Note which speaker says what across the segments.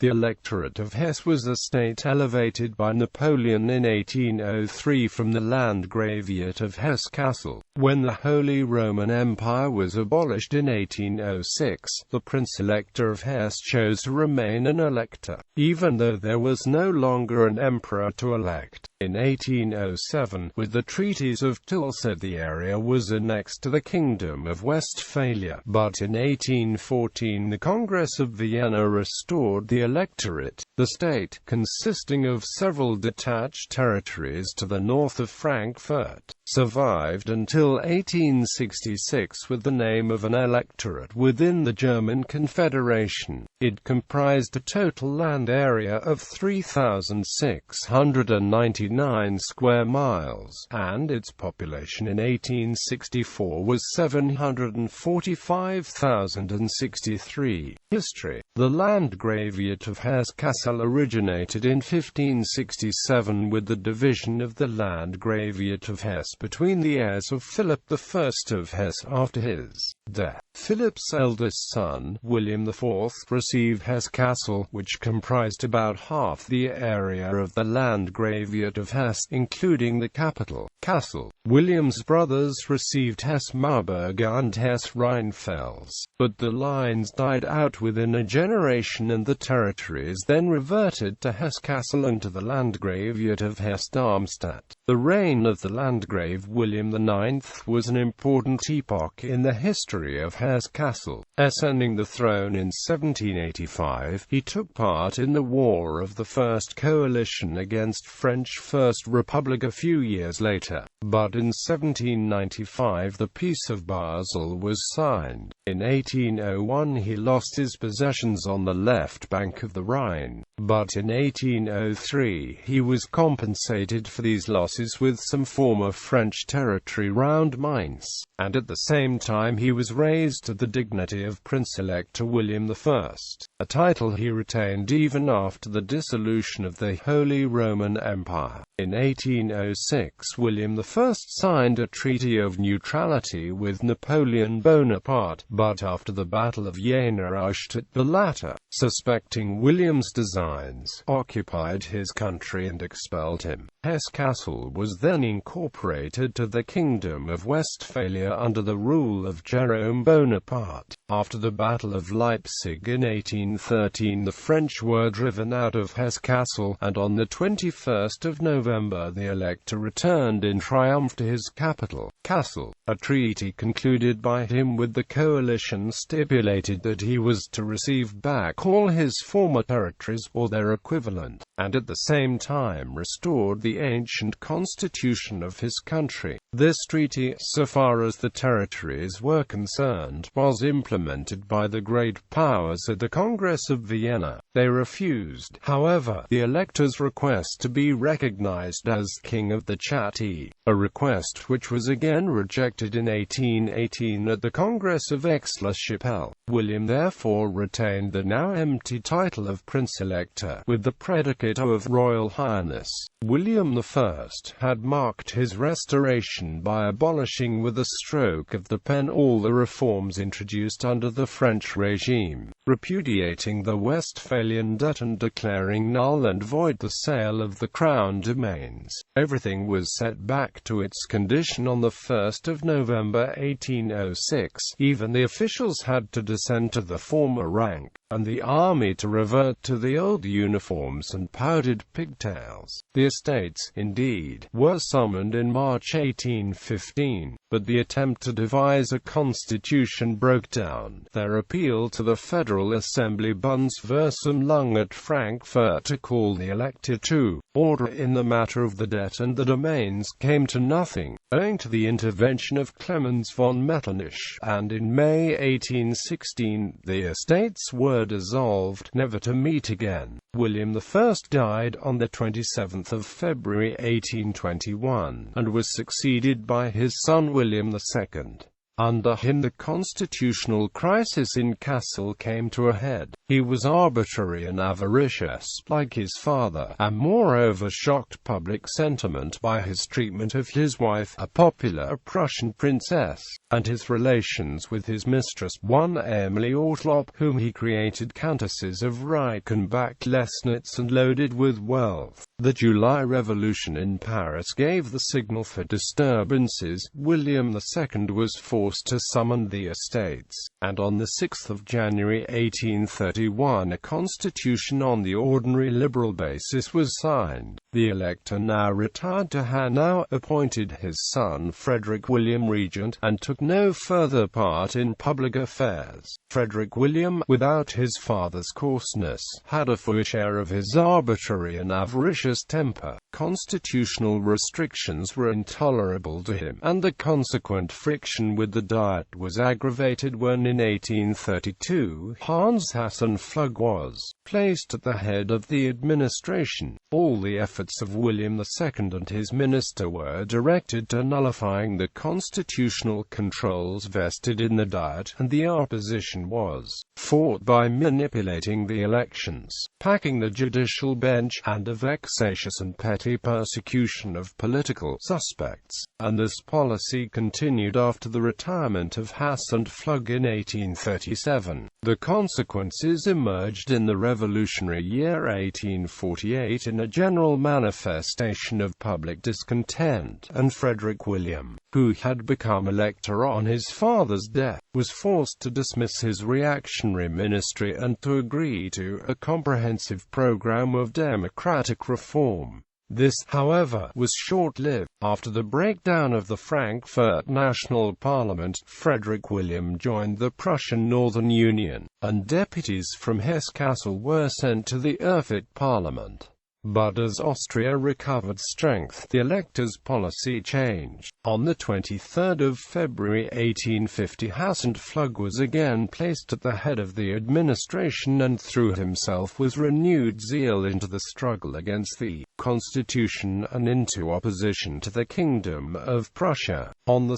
Speaker 1: The Electorate of Hesse was a state elevated by Napoleon in 1803 from the Landgraviate of Hesse-Kassel. When the Holy Roman Empire was abolished in 1806, the Prince-Elector of Hesse chose to remain an elector, even though there was no longer an emperor to elect. In 1807, with the Treaties of Tilsit, the area was annexed to the Kingdom of Westphalia, but in 1814 the Congress of Vienna restored the Electorate. The state, consisting of several detached territories to the north of Frankfurt, survived until 1866 with the name of an electorate within the German Confederation. It comprised a total land area of 3,699 square miles, and its population in 1864 was 745,063. History. The Landgraviate of Hesse-Kassel originated in 1567 with the division of the Landgraviate of Hesse between the heirs of Philip I of Hesse after his death. Philip's eldest son, William IV, received Hesse-Kassel, which comprised about half the area of the Landgraviate of Hesse, including the capital, Kassel. William's brothers received Hesse-Marburg and Hesse-Rheinfels, but the lines died out within a generation and the territories then reverted to Hesse-Kassel and to the Landgraviate of Hesse-Darmstadt. The reign of the Landgrave William IX was an important epoch in the history of Hesse-Kassel. Ascending the throne in 1785, he took part in the War of the First Coalition against French First Republic a few years later, but in 1795 the Peace of Basel was signed. In 1801 he lost his possessions on the left bank of the Rhine, but in 1803 he was compensated for these losses with some former French territory round Mainz, and at the same time he was raised to the dignity of Prince-Elector William I, a title he retained even after the dissolution of the Holy Roman Empire. In 1806 William I signed a treaty of neutrality with Napoleon Bonaparte, but after the Battle of Jena the latter, suspecting William's designs, occupied his country and expelled him. Hesse-Kassel was then incorporated to the Kingdom of Westphalia under the rule of Jerome Bonaparte. After the Battle of Leipzig in 1813 the French were driven out of Hesse-Kassel, and on the 21st of November the elector returned in triumph to his capital, Kassel. A treaty concluded by him with the coalition stipulated that he was to receive back all his former territories or their equivalent, and at the same time restored the ancient constitution of his country. This treaty, so far as the territories were concerned, was implemented by the great powers at the Congress of Vienna. They refused, however, the elector's request to be recognized as King of the Chatti, a request which was again rejected in 1818 at the Congress of Aix-la-Chapelle. William therefore retained the now empty title of Prince-Elector, with the predicate of Royal Highness. William I had marked his restoration by abolishing with a stroke of the pen all the reforms introduced under the French regime, repudiating the Westphalian debt and declaring null and void the sale of the crown domains. Everything was set back to its condition on the 1st of November 1806. Even the officials had to descend to the former rank, and the army to revert to the old uniforms and powdered pigtails. The Estates, indeed, were summoned in March 1815, but the attempt to devise a constitution broke down. Their appeal to the Federal Assembly Bundesversammlung at Frankfurt to call the elector to order in the matter of the debt and the domains came to nothing, owing to the intervention of Clemens von Metternich, and in May 1816 the Estates were dissolved, never to meet again. William I died on the 27th of February 1821, and was succeeded by his son William II. Under him the constitutional crisis in Kassel came to a head. He was arbitrary and avaricious, like his father, and moreover shocked public sentiment by his treatment of his wife, a popular Prussian princess, and his relations with his mistress, one Emily Ortlopp, whom he created Countesses of Reichenbach-Lesnitz and loaded with wealth. The July Revolution in Paris gave the signal for disturbances. William II was forced to summon the Estates, and on 6 January 1831 a constitution on the ordinary liberal basis was signed. The Elector, now retired to Hanau, appointed his son Frederick William regent, and took no further part in public affairs. Frederick William, without his father's coarseness, had a full share of his arbitrary and avaricious temper. Constitutional restrictions were intolerable to him, and the consequent friction with the Diet was aggravated when in 1832, Hans Hassenpflug was placed at the head of the administration. All the efforts of William II and his minister were directed to nullifying the constitutional controls vested in the Diet, and the opposition was fought by manipulating the elections, packing the judicial bench, and a vexatious and petty persecution of political suspects, and this policy continued after the retirement of Hassenpflug in 1837. The consequences emerged in the revolutionary year 1848 in a general manifestation of public discontent, and Frederick William, who had become elector on his father's death, was forced to dismiss his reactionary ministry and to agree to a comprehensive program of democratic reform. This, however, was short-lived. After the breakdown of the Frankfurt National Parliament, Frederick William joined the Prussian Northern Union, and deputies from Hesse-Kassel were sent to the Erfurt Parliament. But as Austria recovered strength, the elector's policy changed. On 23 February 1850, Hassenpflug was again placed at the head of the administration and threw himself with renewed zeal into the struggle against the constitution and into opposition to the Kingdom of Prussia. On 2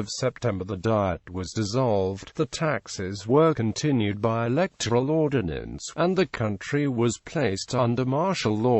Speaker 1: September the Diet was dissolved, the taxes were continued by electoral ordinance, and the country was placed under martial law.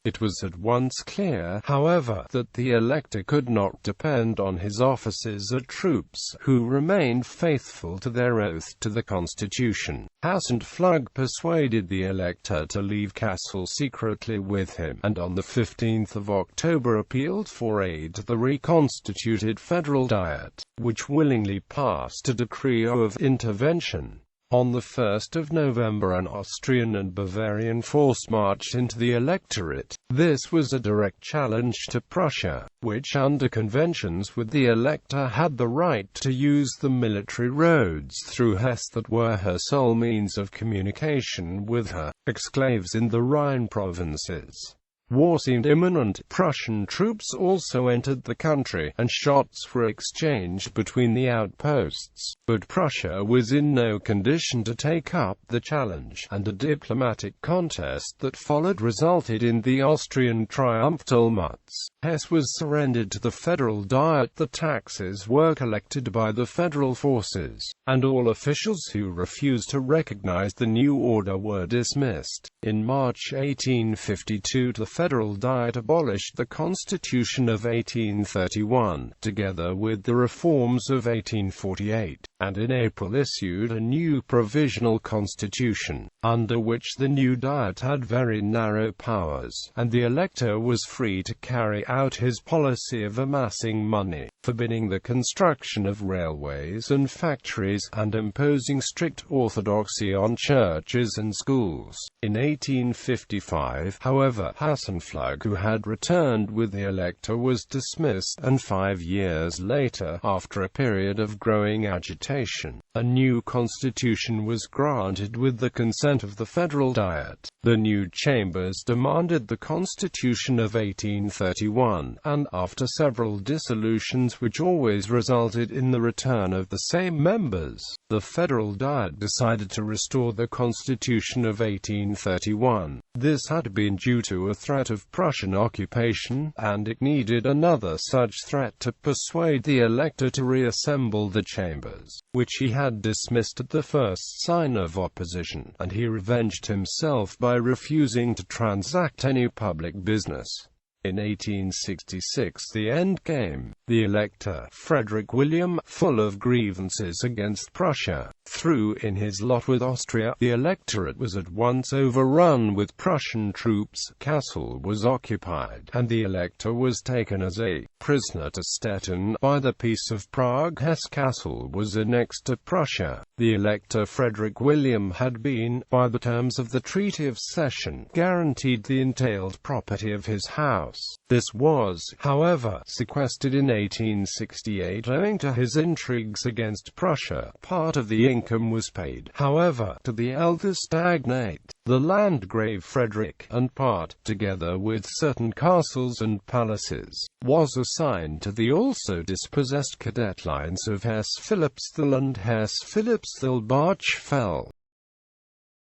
Speaker 1: It was at once clear, however, that the elector could not depend on his officers or troops, who remained faithful to their oath to the constitution. Hassenpflug persuaded the elector to leave Kassel secretly with him, and on 15 October appealed for aid to the reconstituted Federal Diet, which willingly passed a decree of intervention. On 1 November an Austrian and Bavarian force marched into the Electorate. This was a direct challenge to Prussia, which under conventions with the elector had the right to use the military roads through Hesse that were her sole means of communication with her exclaves in the Rhine provinces. War seemed imminent. Prussian troops also entered the country, and shots were exchanged between the outposts. But Prussia was in no condition to take up the challenge, and a diplomatic contest that followed resulted in the Austrian triumph. Hesse was surrendered to the Federal Diet, the taxes were collected by the federal forces, and all officials who refused to recognize the new order were dismissed. In March 1852 the Federal Diet abolished the Constitution of 1831, together with the reforms of 1848, and in April issued a new provisional constitution, under which the new Diet had very narrow powers, and the elector was free to carry out his policy of amassing money, forbidding the construction of railways and factories, and imposing strict orthodoxy on churches and schools. In 1855, however, Hassenpflug, who had returned with the elector, was dismissed, and 5 years later, after a period of growing agitation, a new constitution was granted with the consent of the Federal Diet. The new chambers demanded the Constitution of 1831, and, after several dissolutions, elections which always resulted in the return of the same members. The Federal Diet decided to restore the Constitution of 1831. This had been due to a threat of Prussian occupation, and it needed another such threat to persuade the elector to reassemble the chambers, which he had dismissed at the first sign of opposition, and he revenged himself by refusing to transact any public business. In 1866 the end came. The Elector, Frederick William, full of grievances against Prussia, threw in his lot with Austria. The electorate was at once overrun with Prussian troops. Kassel was occupied, and the elector was taken as a prisoner to Stettin. By the Peace of Prague, Hesse-Kassel was annexed to Prussia. The elector Frederick William had been, by the terms of the Treaty of Cession, guaranteed the entailed property of his house. This was, however, sequestered in 1868 owing to his intrigues against Prussia. Part of the income was paid, however, to the eldest agnate, the Landgrave Frederick, and part, together with certain castles and palaces, was assigned to the also dispossessed Kadetlines of Hesse-Philippsthal and Hesse-Philippsthal-Barchfell.